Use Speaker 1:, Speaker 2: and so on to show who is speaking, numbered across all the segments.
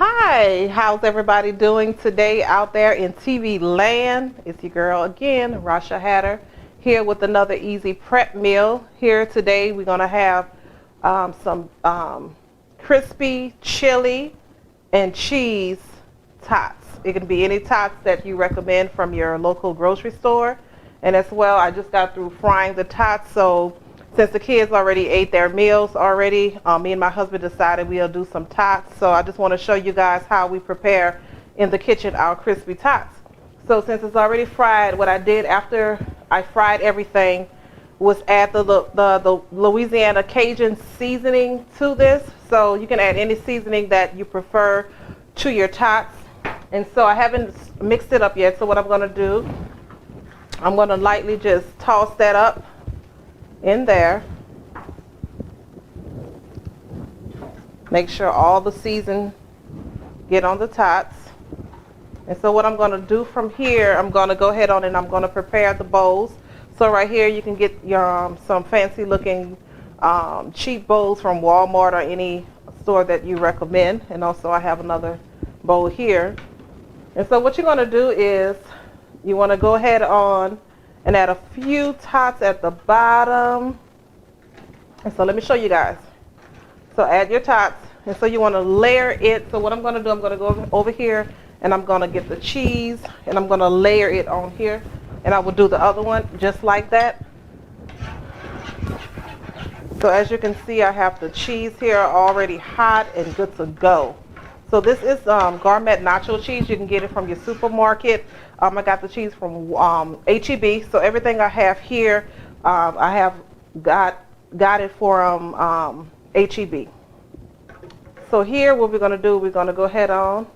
Speaker 1: Hi, how's everybody doing today out there in TV land? It's your girl again, Rasha Hatter, here with another easy prep meal. Here today we're going to have some crispy chili and cheese tots. It can be any tots that you recommend from your local grocery store. And as well, I just got through frying the tots, so since the kids already ate their meals already, me and my husband decided we'll do some tots. So I just want to show you guys how we prepare in the kitchen our crispy tots. So since it's already fried, what I did after I fried everything was add the Louisiana Cajun seasoning to this. So you can add any seasoning that you prefer to your tots. And so I haven't mixed it up yet. So what I'm going to do, I'm going to lightly just toss that up in there. Make sure all the season get on the tots. And so what I'm going to do from here, I'm going to go ahead on and I'm going to prepare the bowls. So right here you can get your some fancy looking cheap bowls from Walmart or any store that you recommend. And also I have another bowl here. And so what you're going to do is you want to go ahead on and add a few tots at the bottom. And so let me show you guys. So add your tots. And so you want to layer it. So what I'm going to do, I'm going to go over here and I'm going to get the cheese and I'm going to layer it on here. And I will do the other one just like that. So as you can see, I have the cheese here already hot and good to go. So this is gourmet nacho cheese. You can get it from your supermarket. I got the cheese from HEB. So everything I have here, I have got it from HEB. So here what we're going to do, we're going to go ahead on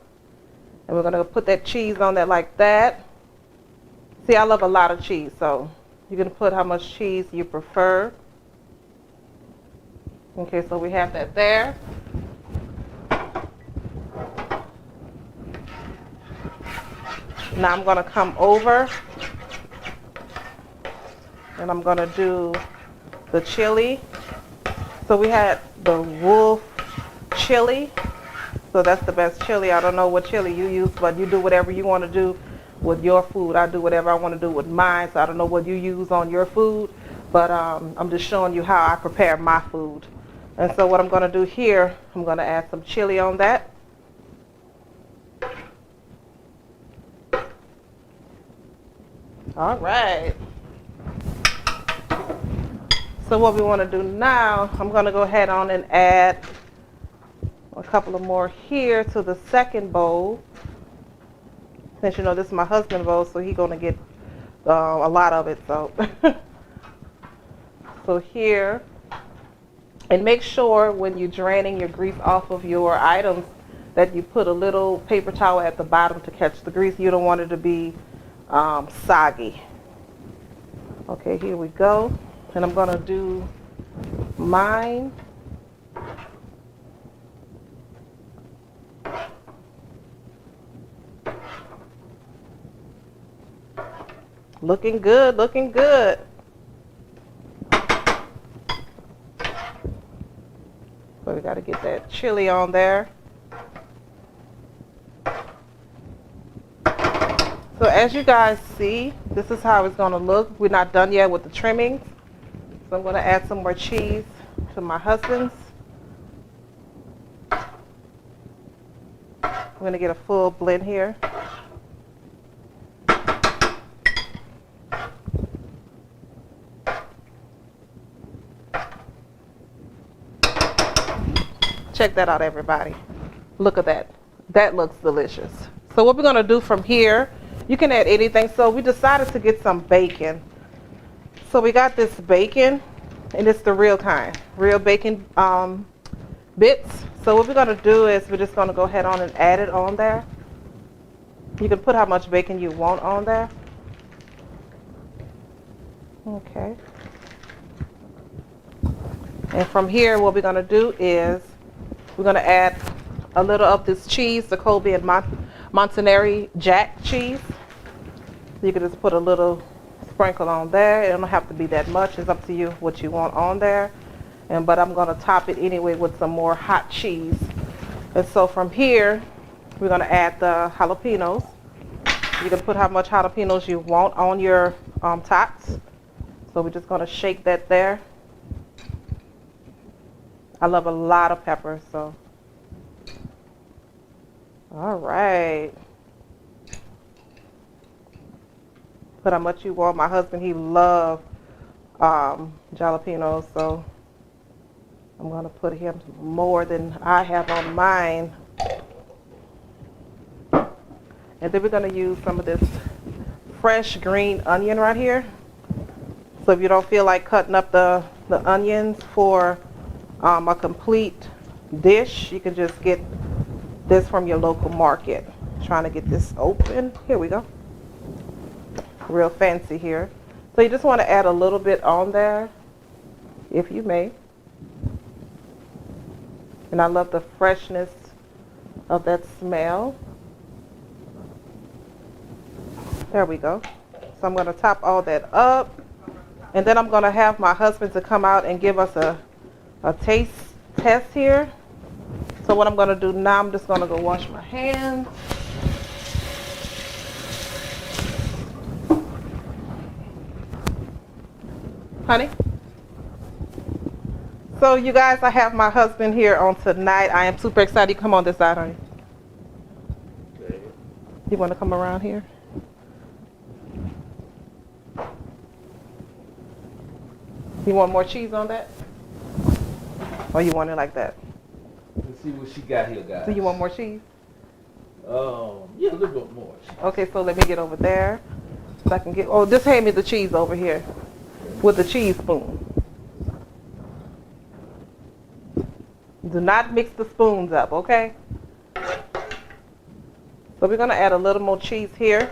Speaker 1: and we're going to put that cheese on there like that. See, I love a lot of cheese, so you're going to put how much cheese you prefer. Okay, so we have that there. Now I'm going to come over and I'm going to do the chili. So we had the wolf chili. So that's the best chili. I don't know what chili you use, but you do whatever you want to do with your food. I do whatever I want to do with mine. So I don't know what you use on your food, but I'm just showing you how I prepare my food. And so what I'm going to do here, I'm going to add some chili on that. All right. So what we want to do now, I'm going to go ahead on and add a couple of more here to the second bowl. Since you know this is my husband's bowl, so he's going to get a lot of it. So, so here, and make sure when you're draining your grease off of your items that you put a little paper towel at the bottom to catch the grease. You don't want it to be soggy. Okay, here we go. And I'm going to do mine. Looking good, looking good. So we got to get that chili on there. So as you guys see, this is how it's going to look. We're not done yet with the trimmings. So I'm going to add some more cheese to my husband's. I'm going to get a full blend here. Check that out, everybody. Look at that. That looks delicious. So what we're going to do from here, you can add anything. So we decided to get some bacon. So we got this bacon, and it's the real kind, real bacon bits. So what we're going to do is we're just going to go ahead on and add it on there. You can put how much bacon you want on there. Okay. And from here, what we're going to do is we're going to add a little of this cheese, the Colby and Montanari Jack cheese. So you can just put a little sprinkle on there. It don't have to be that much. It's up to you what you want on there. But I'm going to top it anyway with some more hot cheese. And so from here, we're going to add the jalapenos. You can put how much jalapenos you want on your tots. So we're just going to shake that there. I love a lot of pepper, so. All right. Put how much you want. My husband, he loves jalapenos, so I'm going to put him more than I have on mine. And then we're going to use some of this fresh green onion right here. So if you don't feel like cutting up the onions for a complete dish, you can just get this from your local market. Trying to get this open. Here we go. Real fancy here. So you just want to add a little bit on there, if you may. And I love the freshness of that smell. There we go. So I'm going to top all that up. And then I'm going to have my husband to come out and give us a taste test here. So what I'm going to do now, I'm just going to go wash my hands. Honey? So you guys, I have my husband here on tonight. I am super excited. You come on this side, honey. Okay. You want to come around here? You want more cheese on that? Or you want it like that?
Speaker 2: Let's see what she got here, guys.
Speaker 1: So you want more cheese?
Speaker 2: Yeah, a little bit more.
Speaker 1: Okay, so let me get over there. So I can get, oh, just hand me the cheese over here with the cheese spoon. Do not mix the spoons up, okay? So we're going to add a little more cheese here.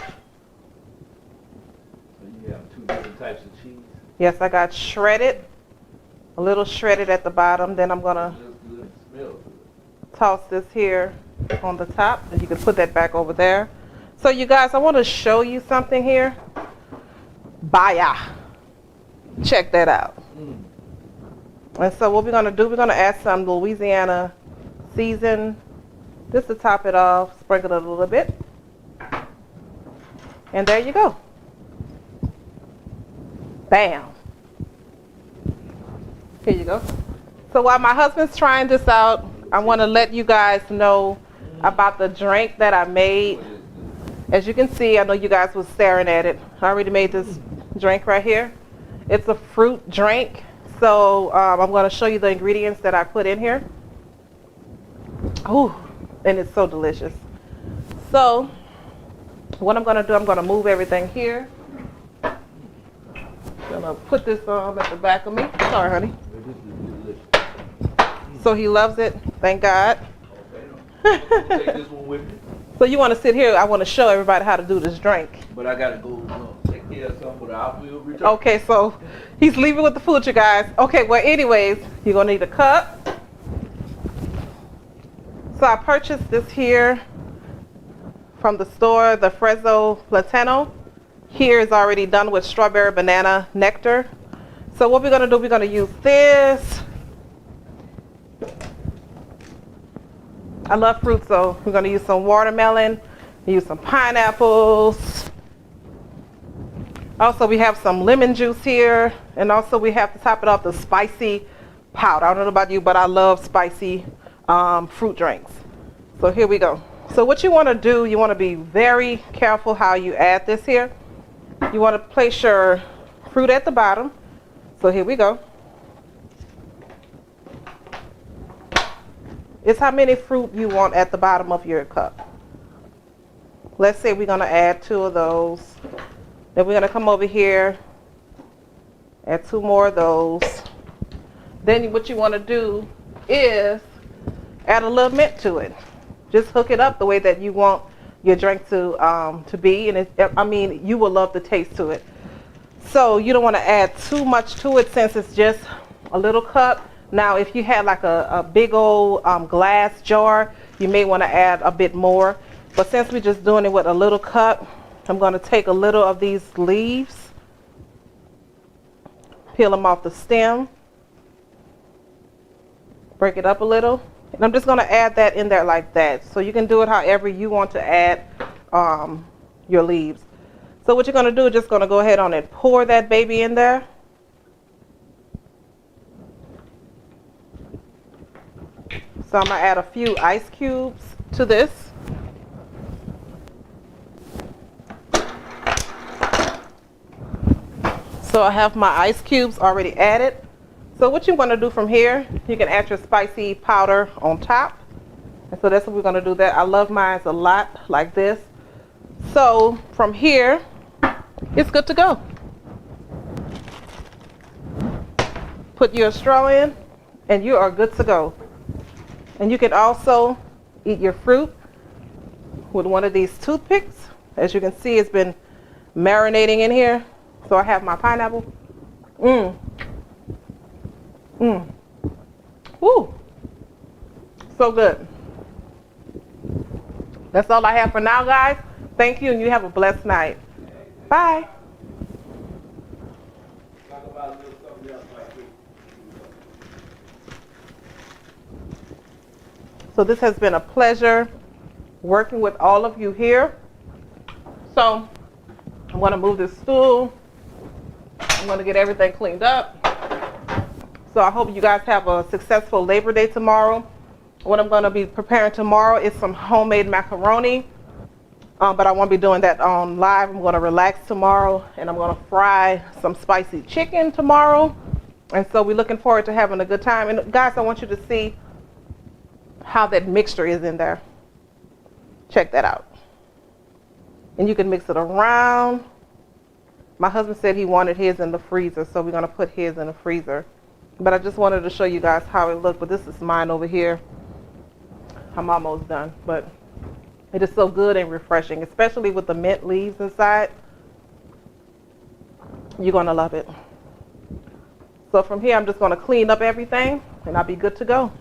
Speaker 2: So you have two different types of cheese?
Speaker 1: Yes, I got shredded, a little shredded at the bottom. Then I'm going to toss this here on the top. And you can put that back over there. So you guys, I want to show you something here. Baya. Check that out. And so what we're going to do, we're going to add some Louisiana season just to top it off, sprinkle it a little bit. And there you go. Bam. Here you go. So while my husband's trying this out, I want to let you guys know about the drink that I made. As you can see, I know you guys was staring at it. I already made this drink right here. It's a fruit drink. So I'm going to show you the ingredients that I put in here. Ooh, and it's so delicious. So what I'm going to do, I'm going to move everything here. I'm going to put this at the back of me. Sorry, honey. So he loves it. Thank God.
Speaker 2: Okay. Take this one with me.
Speaker 1: So you want to sit here? I want to show everybody how to do this drink.
Speaker 2: But I got to go take care of something, but I will return.
Speaker 1: Okay, so he's leaving with the food, you guys. Okay, well, anyways, you're going to need a cup. So I purchased this here from the store, the Fresno Platano. Here is already done with strawberry banana nectar. So what we're going to do, we're going to use this. I love fruit, so we're going to use some watermelon, use some pineapples. Also, we have some lemon juice here, and also we have to top it off the spicy powder. I don't know about you, but I love spicy fruit drinks. So here we go. So what you want to do, you want to be very careful how you add this here. You want to place your fruit at the bottom. So here we go. It's how many fruit you want at the bottom of your cup. Let's say we're going to add 2 of those. Then we're going to come over here, add 2 more of those. Then what you want to do is add a little mint to it. Just hook it up the way that you want your drink to be. And I mean, you will love the taste to it. So you don't want to add too much to it since it's just a little cup. Now, if you had like a big old glass jar, you may want to add a bit more. But since we're just doing it with a little cup, I'm going to take a little of these leaves, peel them off the stem, break it up a little, And I'm just going to add that in there like that. So you can do it however you want to add your leaves. So what you're going to do is just going to go ahead on and pour that baby in there. So I'm going to add a few ice cubes to this. So I have my ice cubes already added. So what you want to do from here, you can add your spicy powder on top. And so that's what we're going to do that. I love mine a lot like this. So from here, it's good to go. Put your straw in and you are good to go. And you can also eat your fruit with one of these toothpicks. As you can see, it's been marinating in here. So I have my pineapple. Woo. So good. That's all I have for now, guys. Thank you, and you have a blessed night. Bye. So this has been a pleasure working with all of you here. So I'm going to move this stool. I'm going to get everything cleaned up. So I hope you guys have a successful Labor Day tomorrow. What I'm going to be preparing tomorrow is some homemade macaroni. But I won't be doing that on live. I'm going to relax tomorrow, and I'm going to fry some spicy chicken tomorrow. And so we're looking forward to having a good time. And guys, I want you to see how that mixture is in there. Check that out. And you can mix it around. My husband said he wanted his in the freezer, so we're going to put his in the freezer. But I just wanted to show you guys how it looked. But this is mine over here. I'm almost done. But it is so good and refreshing, especially with the mint leaves inside. You're going to love it. So from here, I'm just going to clean up everything, and I'll be good to go.